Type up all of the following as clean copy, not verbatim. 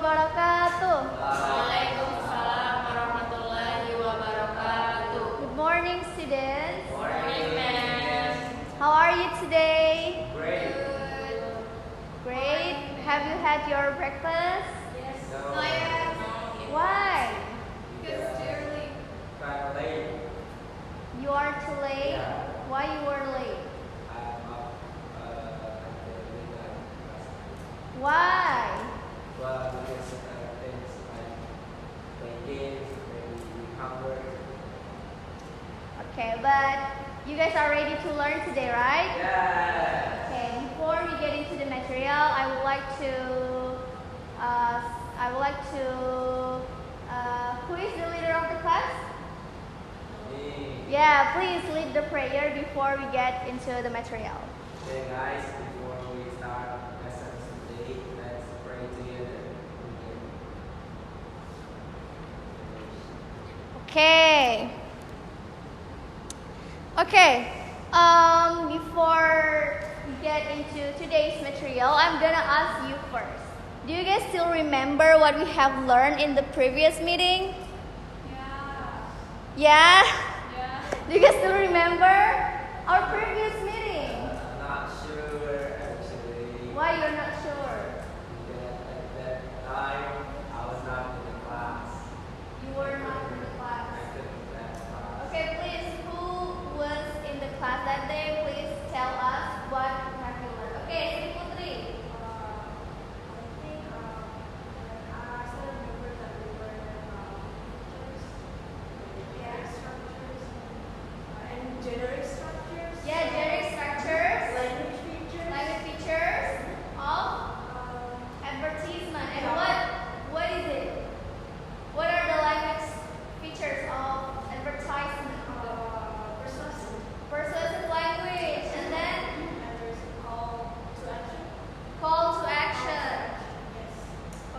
wabarakatuh. Waalaikumsalam warahmatullahi wabarakatuh. Good morning, students. Morning, ma'am. How are you today? Great. Great. Have you had your breakfast? Yes. No. Why? Because it's early. Kind of late. You are too late? Yeah. Why you were late? I'm up until midnight. Why? Well, because things like playing games, maybe homework. Okay, but you guys are ready to learn today, right? Yeah. Okay, before we get into the material, I would like to, who is the leader of the class? Me. Yeah, please lead the prayer before we get into the material. Okay, guys, before we start lessons today, let's pray together. Okay. Before we get into today's material, I'm gonna ask you first. Do you guys still remember what we have learned in the previous meeting? Yeah? Do you guys still remember our previous meeting? I'm not sure actually. Why you're not sure? Because at that time, I was not in the class. You were not in the class. I couldn't attend class. Okay, please, who was in the class that day? Please tell us what have you learned. Okay, Sri Putri. Yeah, generic structures, language features of advertisement. And what is it? What are the language features of advertisement? Persuasive language, and then call to action.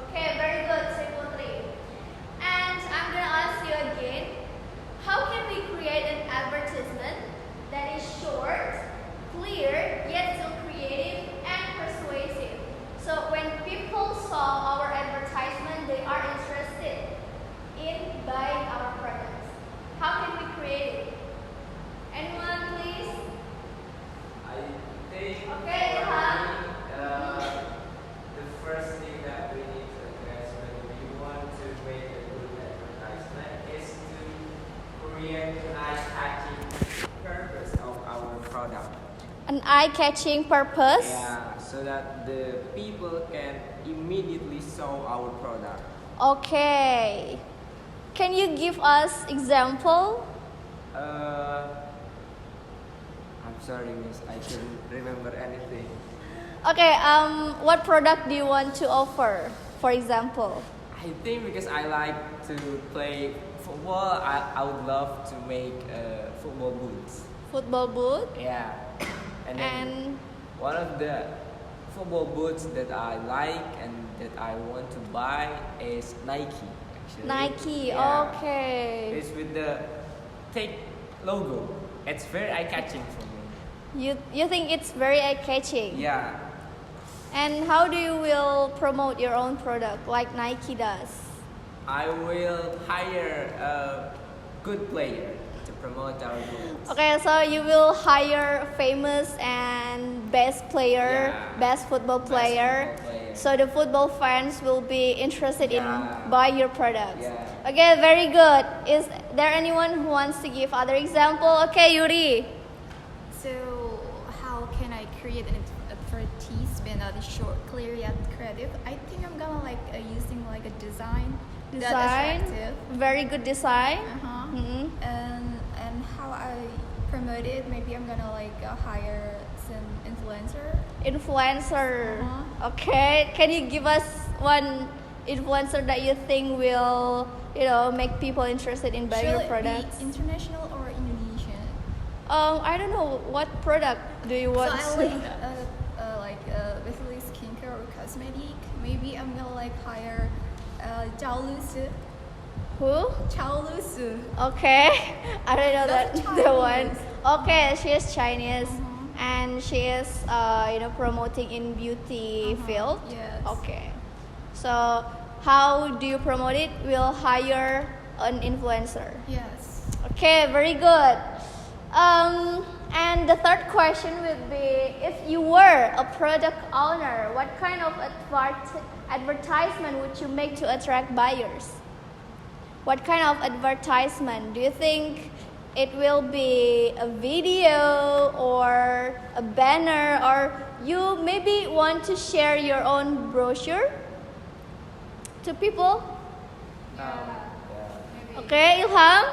Okay, very good, Sri Putri. And I'm gonna ask you again, how can we create an advertisement that is short, clear, yet still creative and persuasive? So when people saw our advertisement, they are interested in buying our products. How can we create it? Anyone, please? I think Okay, for Ilham. me, the first thing that we need to address when we want to make a good advertisement is to create an eye-catching purpose of our product. An eye-catching purpose. Yeah, so that the people can immediately saw our product. Okay. Can you give us example? I'm sorry, miss, I can't remember anything. Okay, what product do you want to offer, for example? I think because I like to play football, I would love to make football boots. Football boot? Yeah. And then And one of the football boots that I like and that I want to buy is Nike. Actually. Nike, Yeah. okay. It's with the Take logo. It's very eye-catching for me. You think it's very eye-catching? Yeah. And how do you will promote your own product like Nike does? I will hire a good player to promote our goods. Okay, so you will hire famous and best player, Yeah. best football Best player. football player. So the football fans will be interested in Yeah. buy your products. Yeah. Okay, very good. Is there anyone who wants to give other example? Okay, Yuri. So, how can I create an advertisement that is short, clear, yet creative? I think I'm gonna using a design that's Design. attractive. Very good design. Uh-huh. Mhm. And how I promote it, maybe I'm gonna hire some influencer. Influencer. Uh-huh. Okay, can you give us one influencer that you think will, make people interested in buying Should your it products? be international or Indonesian? I don't know what product do you want. So to- I basically skincare or cosmetic. Maybe I'm gonna hire Zhao Lusi. Who? Chao Lusi. Okay, I don't know That's that the one. Chinese. Okay, she is Chinese, Mhm. and she is promoting in beauty field. Yes. Okay, so how do you promote it? We'll hire an influencer. Yes. Okay, very good. And the third question would be, if you were a product owner, what kind of advertisement would you make to attract buyers? What kind of advertisement? Do you think it will be a video or a banner, or you maybe want to share your own brochure to people? Okay, Ilham?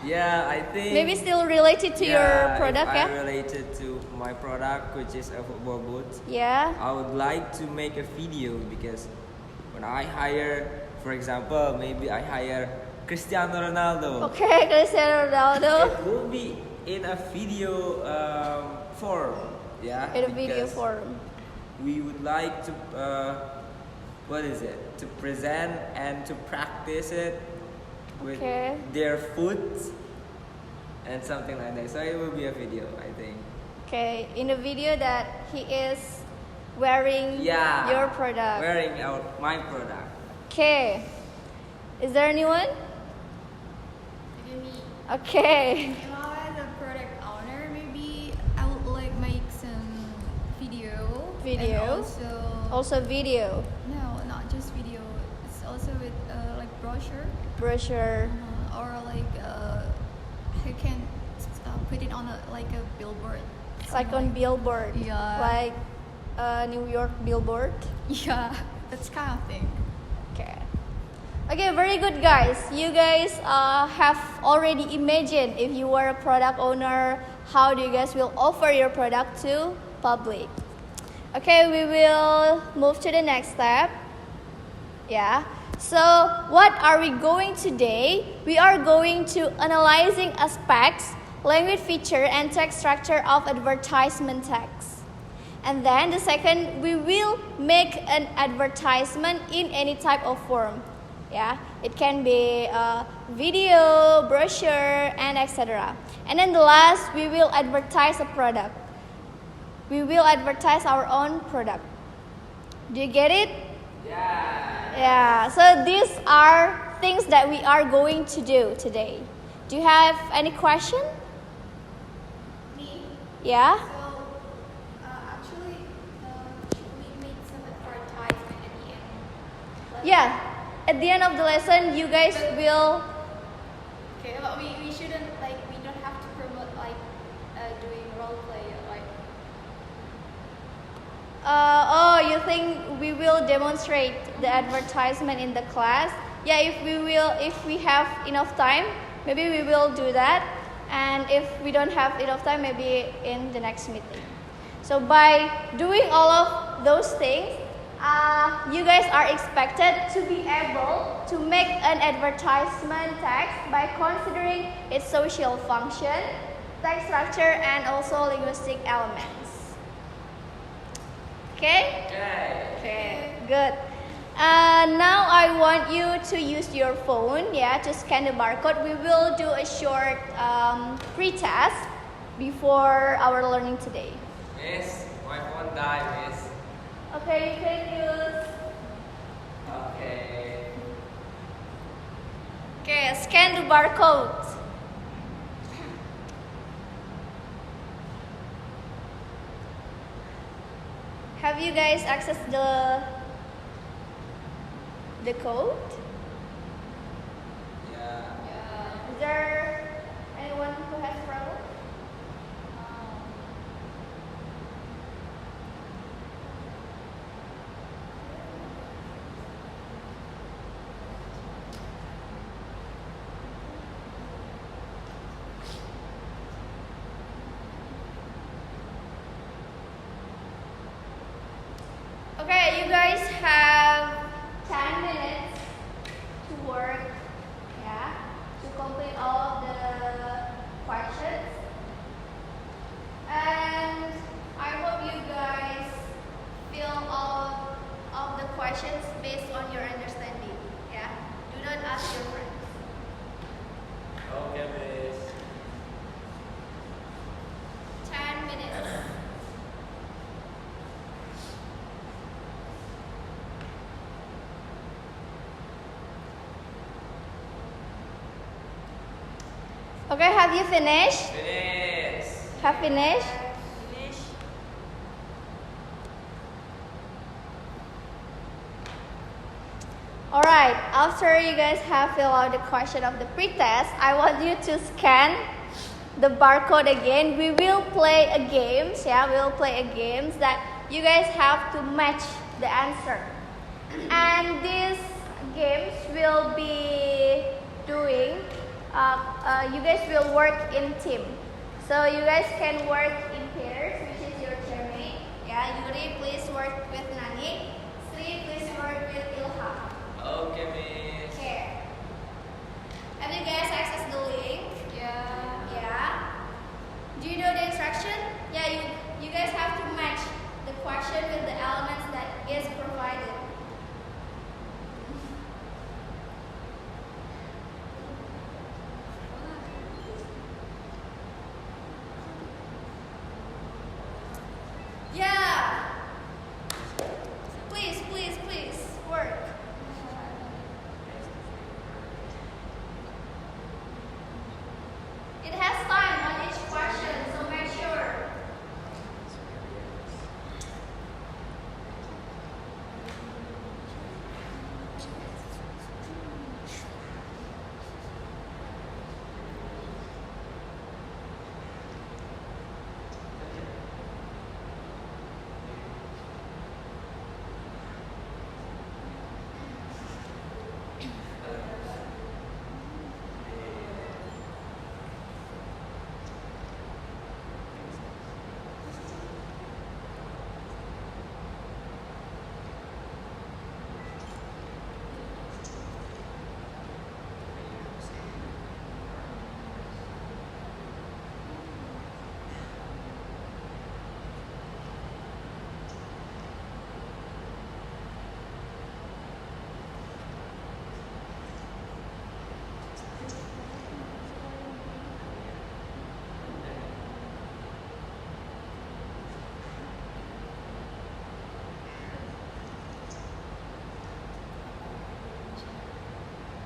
Yeah, I think Maybe still related to your product, if yeah? I related to my product, which is a football boot. Yeah. I would like to make a video because when I hire, for example, maybe I hire Cristiano Ronaldo. Okay, Cristiano Ronaldo. It will be in a video form, yeah. In a video because form. We would like to, to present and to practice it with Okay. their foot and something like that. So it will be a video, I think. Okay, in the video that he is wearing Yeah. your product. Wearing out my product. Okay. Is there anyone? Maybe me. Okay. If I was a product owner, maybe I would like make some video. Videos? And Also video, no, not just video. It's also with like brochure. brochure. Or like you can put it on like a billboard. Like on billboard. Yeah. Like New York billboard. Yeah, that's kind of thing. Okay. Okay, very good, guys. You guys have already imagined if you were a product owner, how do you guys will offer your product to public. Okay, we will move to the next step. Yeah. So, what are we going today? We are going to analyzing aspects, language feature, and text structure of advertisement text. And then the second, we will make an advertisement in any type of form. Yeah, it can be video, brochure, and etc. And then the last, we will advertise a product. We will advertise our own product. Do you get it? Yeah. So these are things that we are going to do today. Do you have any question? Me? Yeah. So, actually, should we make some advertisement at the end? Yeah. At the end of the lesson, you guys will. Okay, but we shouldn't like we don't have to promote like doing role play like. You think we will demonstrate the advertisement in the class? Yeah, if we have enough time, maybe we will do that. And if we don't have enough time, maybe in the next meeting. So by doing all of those things, you guys are expected to be able to make an advertisement text by considering its social function, text structure, and also linguistic elements. Okay? Okay, good. Now I want you to use your phone, to scan the barcode. We will do a short pre-test before our learning today. Miss, my phone died, miss. Okay, you can use. Okay. Okay, scan the barcode. Have you guys accessed the code? Yeah. Is there anyone who has problem? Okay, you guys have 10 minutes to work, to complete all of the questions. And I hope you guys fill all of the questions based on your understanding. Do not ask your friends. Okay, miss. 10 minutes. Okay, have you finished? Finish. Have finished? Alright, after you guys have filled out the question of the pretest, I want you to scan the barcode again. We will play a game, we will play a game that you guys have to match the answer. And these games will be doing, you guys will work in team. So you guys can work in pairs, which is your teammate. Yuri, please work with Nani. Sri, please work with Ilham. Okay, Miss. Okay. Have you guys accessed the link? Yeah. Do you know the instruction? Yeah, you guys have to match the question with the elements that is provided. Yeah. Please work. It has time on each question, so make sure.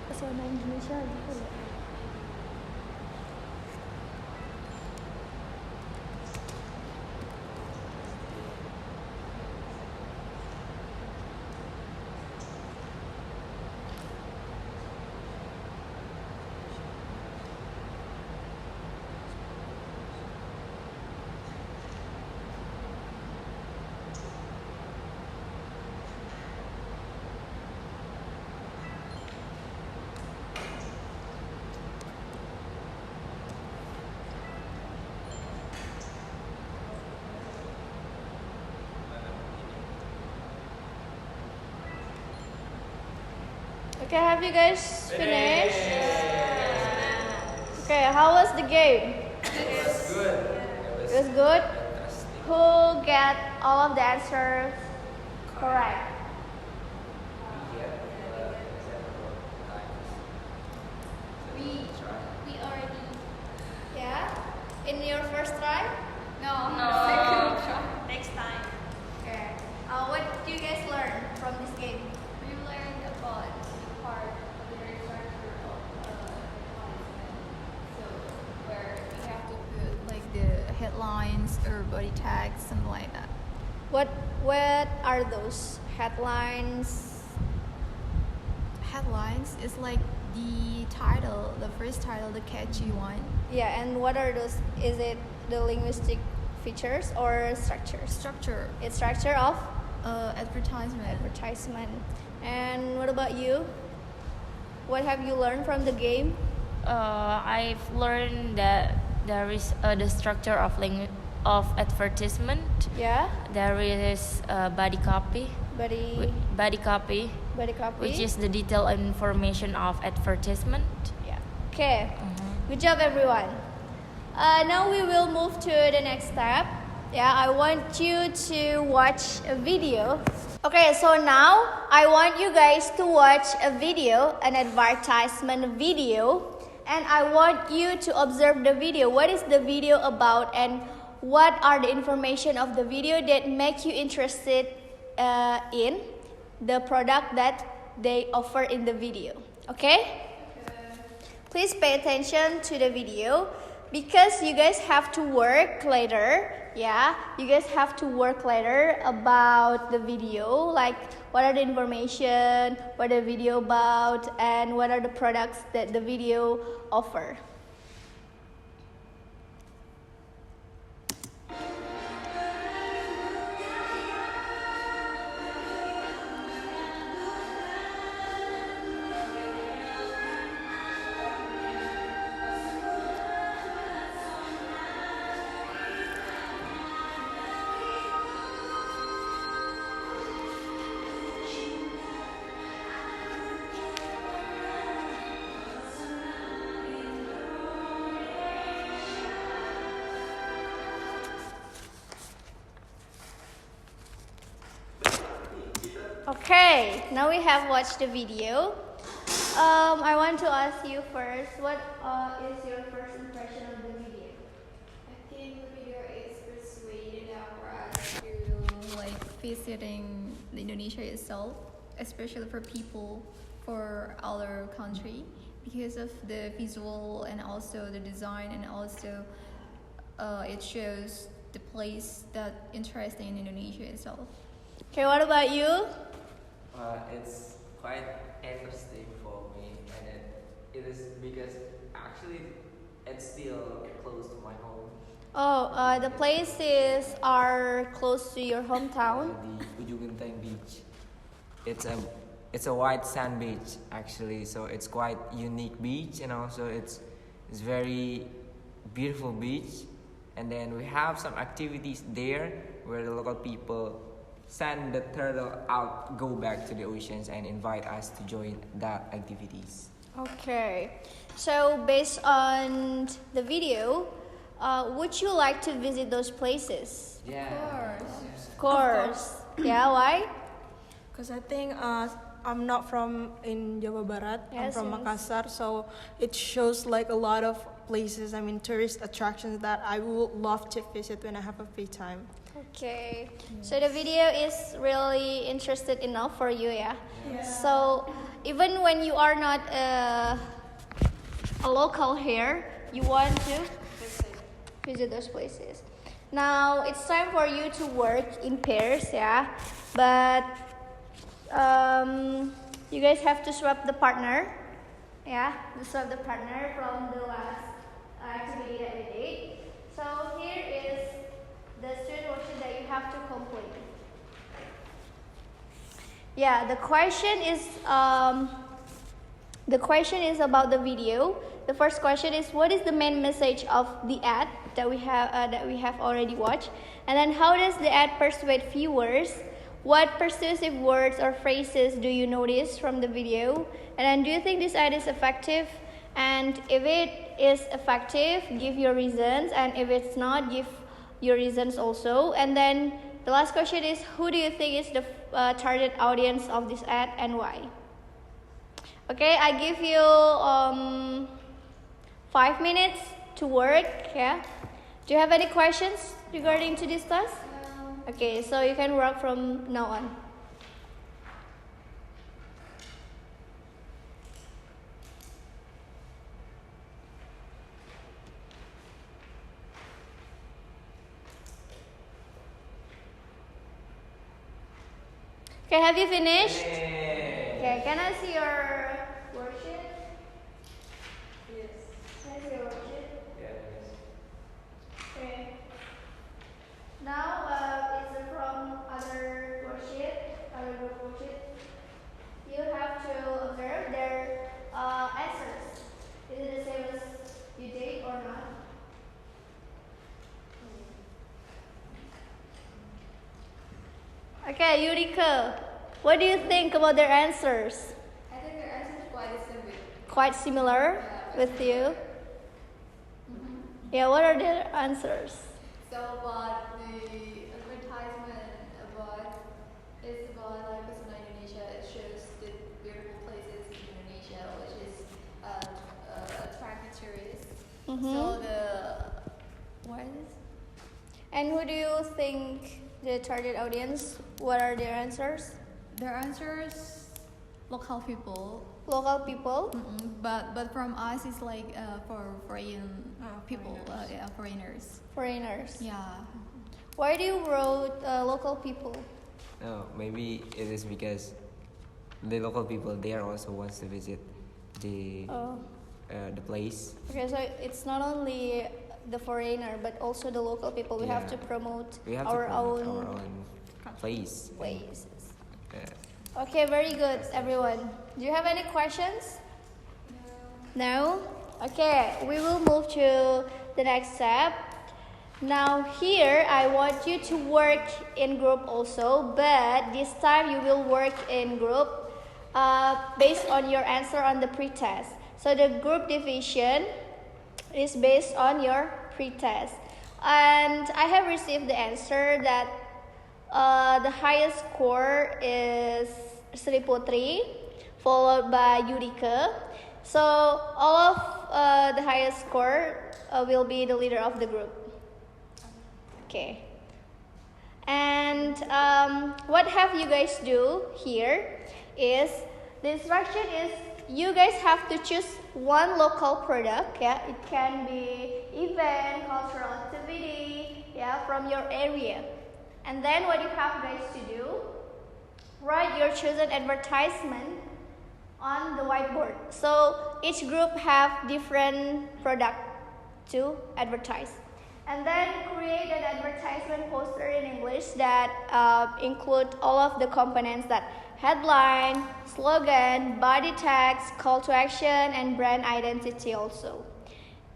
Pesona Indonesia gitu loh. Okay, have you guys finished? Okay, how was the game? It was good. It was good? Fantastic. Who get all of the answers correct? We already. Yeah? In your first try? No. No. Next time. Okay. What do you guys learn from this game? We learned about the part of the structure of advertisement. So where we have to put like the headlines or body tags, something like that. What are those headlines? Headlines is like the title, the first title, the catchy one. Yeah, and what are those? Is it the linguistic features or structures? Structure, It's structure of advertisement. advertisement. And what about you? What have you learned from the game? I've learned that there is the structure of advertisement. Yeah, There is body copy, body copy, copy. which is the detailed information of advertisement. Yeah. Okay. Good job, everyone. Now we will move to the next step. Yeah, I want you to watch a video. Okay, so now I want you guys to watch a video, an advertisement video, and I want you to observe the video. What is the video about, and what are the information of the video that make you interested in the product that they offer in the video? Okay? Please pay attention to the video because you guys have to work later. Yeah, you guys have to work later about the video, like what are the information, what the video about, and what are the products that the video offer. Okay, now we have watched the video. I want to ask you first, what is your first impression of the video? I think the video is persuading for us to like visiting the Indonesia itself, especially for people for our country, because of the visual and also the design, and also it shows the place that interesting in Indonesia itself. Okay, what about you? It's quite interesting for me, and it is because actually it's still close to my home. Oh, the places are close to your hometown. The Ujung Genteng beach. It's a white sand beach actually, so it's quite unique beach, and also it's very beautiful beach. And then we have some activities there where the local people send the turtle out, go back to the oceans, and invite us to join that activities. Okay, so based on the video, would you like to visit those places? Yeah. Of course. Yeah, why? Because I think I'm not from in Jawa Barat. I'm Yes, from yes. Makassar, so it shows like a lot of places. I mean, tourist attractions that I would love to visit when I have a free time. Okay, so the video is really interested enough for you, yeah? So even when you are not a local here, you want to visit those places. Now it's time for you to work in pairs, yeah? But you guys have to swap the partner, yeah? To swap the partner from the last activity that we did. So here is the student worksheet that you have to complete. Yeah, the question is about the video. The first question is, what is the main message of the ad that we have already watched? And then, how does the ad persuade viewers? What persuasive words or phrases do you notice from the video? And then, do you think this ad is effective? And if it is effective, give your reasons. And if it's not, give your reasons also. And then the last question is, who do you think is the target audience of this ad and why? Okay, I give you 5 minutes to work. Yeah. Do you have any questions regarding to this task? Okay, so you can work from now on. Okay, have you finished? Okay, can I see your worksheet? Yes. Can I see your worksheet? Yes. Okay. Now it's from other group worksheet. You have to observe their answers. Is it the same as you did or not? Okay, Yurika, what do you think about their answers? I think their answer is quite similar. Quite similar with you? Yeah, what are their answers? So about the advertisement it's about like Pesona Indonesia. It shows the beautiful places in Indonesia, which is attracting tourists. So what is this? And who do you think the target audience? What are their answers? Their answers, local people, Local people. But from us it's like for foreign people, foreigners. Foreigners. Yeah. Why do you wrote local people? No, maybe it is because the local people there also wants to visit the Oh. the place. Okay, so it's not only the foreigner but also the local people. We have Yeah. to promote We have our to promote own our own place. places. Yeah. Okay, very good, everyone. Do you have any questions? No? Okay, we will move to the next step. Now here, I want you to work in group also, but this time you will work in group based on your answer on the pre-test. So the group division is based on your pre-test. And I have received the answer that the highest score is Sri Putri, followed by Yudika. So all of the highest score will be the leader of the group. Okay. And what have you guys do here is the instruction is you guys have to choose one local product. Yeah, it can be event, cultural activity, yeah, from your area. And then what you have guys to do, write your chosen advertisement on the whiteboard. So each group have different product to advertise. And then create an advertisement poster in English that include all of the components that headline, slogan, body text, call to action, and brand identity also.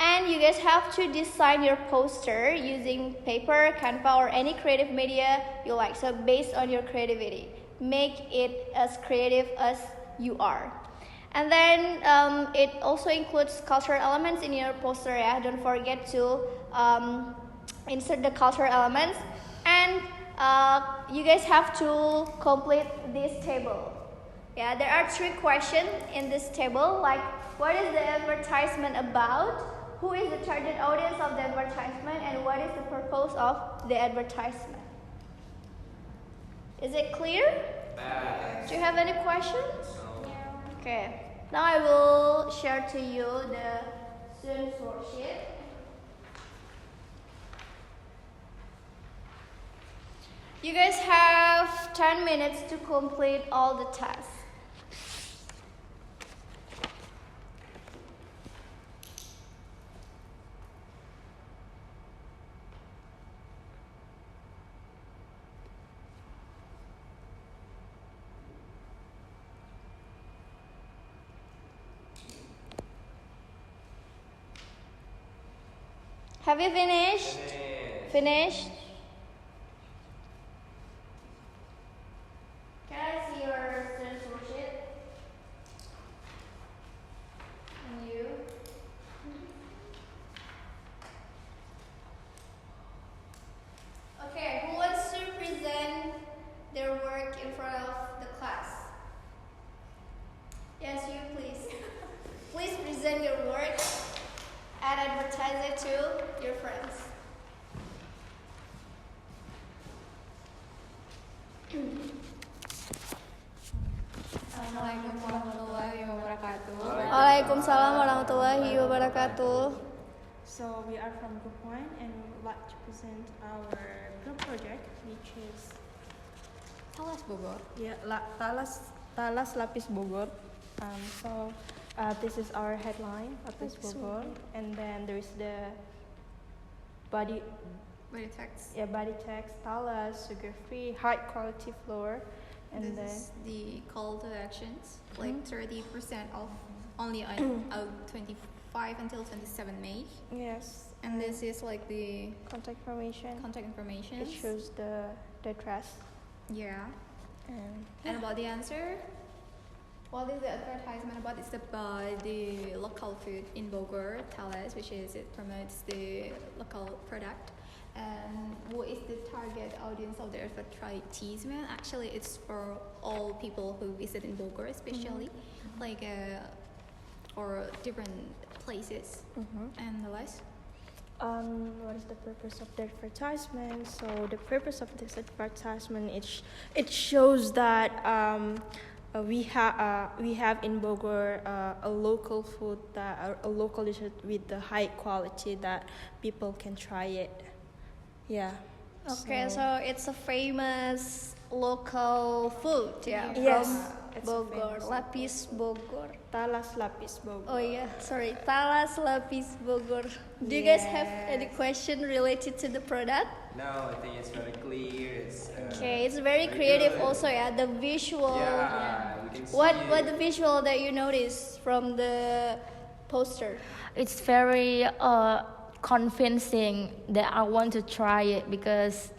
And you guys have to design your poster using paper, Canva, or any creative media you like. So based on your creativity, make it as creative as you are. And then it also includes cultural elements in your poster. Yeah, don't forget to insert the cultural elements. And you guys have to complete this table. Yeah, there are 3 questions in this table. Like, what is the advertisement about? Who is the target audience of the advertisement? And what is the purpose of the advertisement? Is it clear? Do you have any questions? Okay. Now I will share to you the student's worksheet. You guys have 10 minutes to complete all the tasks. Have you finished? Finished? Can I see your student's worksheet? And you? Okay, who wants to present their work in front of the class? Yes, you please. Please present your work and advertise it to your friends. Assalamualaikum warahmatullahi wabarakatuh. Waalaikumsalam warahmatullahi wabarakatuh. So we are from Group 1 and we would like to present our group project, which is Talas Bogor. Talas Lapis Bogor. This is our headline, Lapis Bogor, and then there is the body text. body text, Talas, sugar-free, high-quality flour, and This then is the call to actions, like 30% off only on 25 until 27 May. yes, And this is like the contact information. contact information. It shows the address Yeah. and And about the answer, what is the advertisement about? It's about the local food in Bogor, Talas, which is it promotes the local product. And what is the target audience of the advertisement? Actually, it's for all people who visit in Bogor, especially like for different places and the rest. what is the purpose of the advertisement? So the purpose of this advertisement it shows that we have in Bogor a local food a local dish with the high quality that people can try it. Yeah. Okay, so it's a famous local food, yeah, Yes, from it's a Bogor, famous Lapis Bogor. Talas Lapis Bogor. Oh yeah, sorry, Talas Lapis Bogor. Do you guys have any Yes. question related to the product? No, I think it's very clear. It's Okay, it's very very creative good. also, yeah. The visual. Yeah, we can see What it. the visual that you notice from the poster? It's very convincing that I want to try it because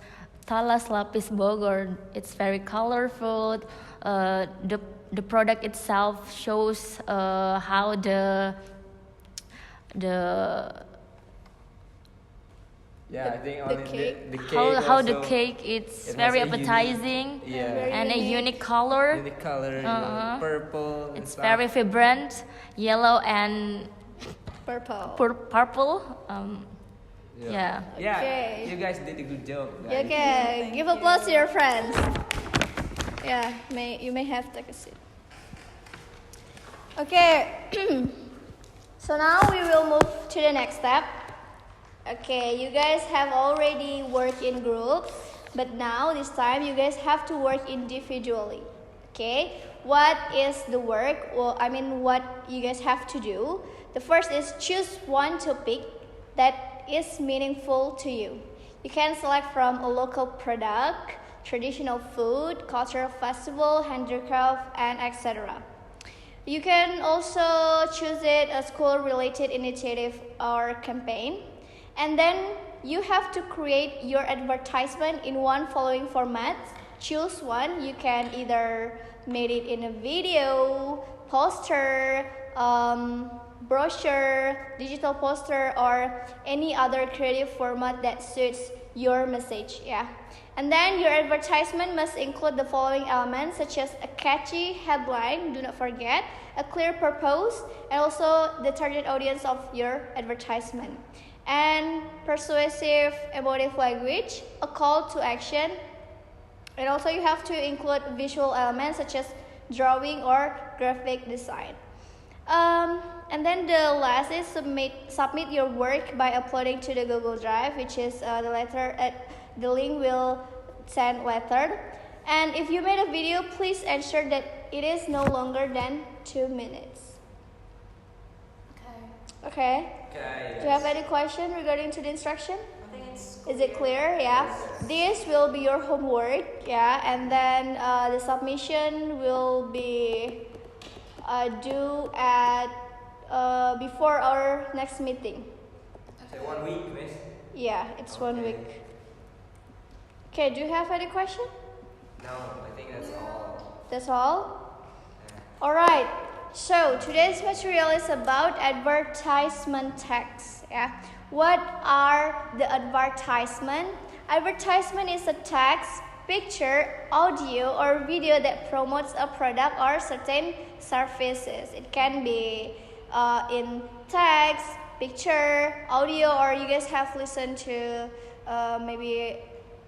Talas Lapis Bogor, it's very colorful. The product itself shows how the Yeah, I think only cake. the cake how the also, cake it's it very has a unique- appetizing yeah, Very and a unique. unique color. unique color, purple. And It's stuff. very vibrant, yellow and Purple. purple. Yeah. Yeah, Okay. you guys did a good job. Guys. Okay, give applause to your friends. Yeah, you may have take a seat. Okay, so now we will move to the next step. Okay, you guys have already worked in groups, but now this time you guys have to work individually. Okay, what is the work? Well, I mean, what you guys have to do? The first is choose one topic that is meaningful to you. You can select from a local product, traditional food, cultural festival, handicraft, and etc. You can also choose it a school-related initiative or campaign. And then you have to create your advertisement in one following formats. Choose one. You can either make it in a video, poster, brochure, digital poster, or any other creative format that suits your message. Yeah. And then your advertisement must include the following elements such as a catchy headline, do not forget, a clear purpose, and also the target audience of your advertisement. And persuasive emotive language, a call to action, and also you have to include visual elements such as drawing or graphic design. And then the last is submit your work by uploading to the Google Drive, which is the link will send later. And if you made a video, please ensure that it is no longer than 2 minutes. Okay. Okay. Do you have any question regarding to the instruction? Is it clear? Yeah. This will be your homework. Yeah, and then the submission will be due at before our next meeting. So 1 week, miss. Yeah, it's 1 Okay. week. Okay. Do you have any question? No, I think that's all. That's all. All right. So today's material is about advertisement text. Yeah. What are the advertisement? Advertisement is a text, picture, audio, or video that promotes a product or certain services. It can be in text, picture, audio, or you guys have listened to maybe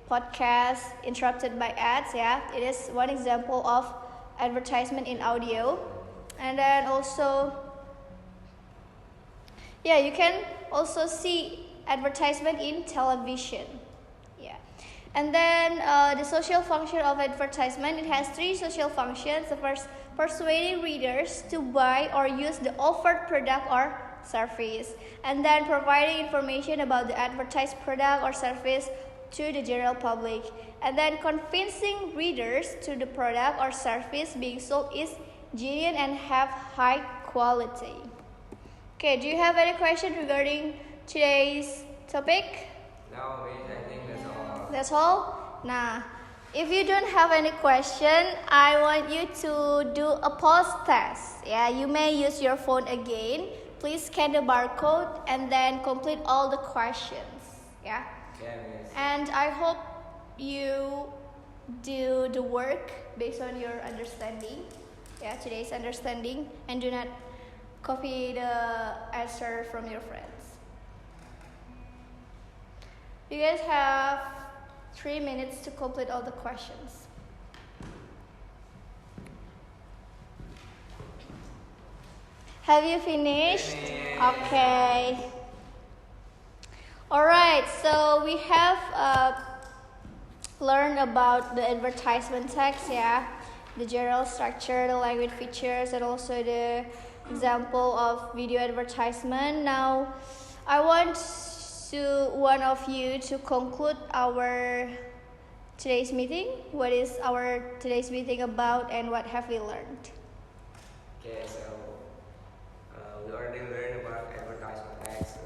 podcast interrupted by ads. Yeah, it is one example of advertisement in audio. And then also, yeah, you can also see advertisement in television. Yeah. And then the social function of advertisement, it has 3 social functions. The first, persuading readers to buy or use the offered product or service. And then providing information about the advertised product or service to the general public. And then convincing readers to the product or service being sold is genuine and have high quality. Okay, do you have any question regarding today's topic? No, miss, I think that's all. That's all? Nah, if you don't have any question, I want you to do a pause test. Yeah, you may use your phone again. Please scan the barcode and then complete all the questions. Yeah. Yeah, miss. And I hope you do the work based on your understanding. Yeah, today's understanding, and do not copy the answer from your friends. You guys have 3 minutes to complete all the questions. Have you finished? Finished. Okay. Alright, so we have learned about the advertisement text, yeah, the general structure, the language features, and also the example of video advertisement. Now, I want one of you to conclude our today's meeting. What is our today's meeting about, and what have we learned? Okay, so we already learned about advertisement text.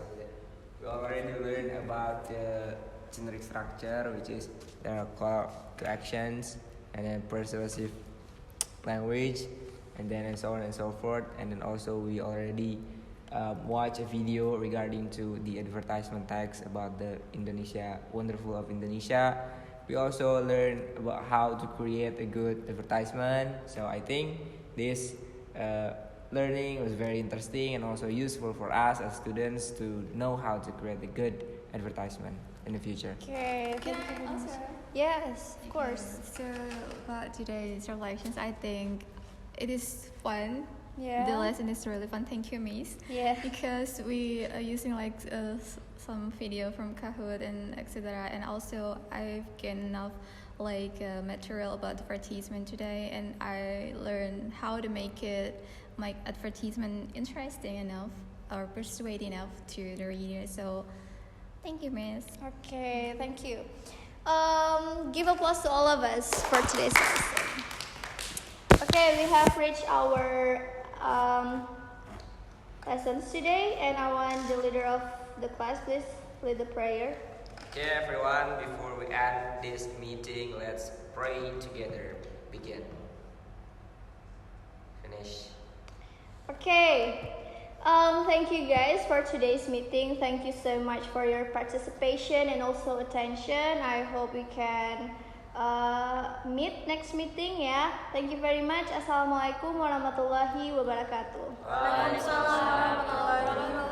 We already learned about the generic structure, which is the call to actions, and then persuasive language, and then and so on and so forth. And then also we already watch a video regarding to the advertisement text about the Indonesia, wonderful of Indonesia. We also learn about how to create a good advertisement. So I think this learning was very interesting and also useful for us as students to know how to create a good advertisement in the future. Okay, Can thank you. I answer? Yes, of course. So about today's reflections, I think it is fun. Yeah. The lesson is really fun. Thank you, Miss. Yeah. Because we are using like some video from Kahoot and etc. And also I've gained enough like material about advertisement today, and I learned how to make advertisement interesting enough or persuade enough to the reader. So thank you, Miss. Okay, thank you. Give applause to all of us for today's lesson. Okay, we have reached our lessons today, and I want the leader of the class, please lead the prayer. Okay, everyone, before we end this meeting, let's pray together. Begin. Finish. Okay. Thank you guys for today's meeting. Thank you so much for your participation and also attention. I hope we can meet next meeting ya. Thank you very much. Assalamualaikum warahmatullahi wabarakatuh. Waalaikumsalam warahmatullahi wabarakatuh.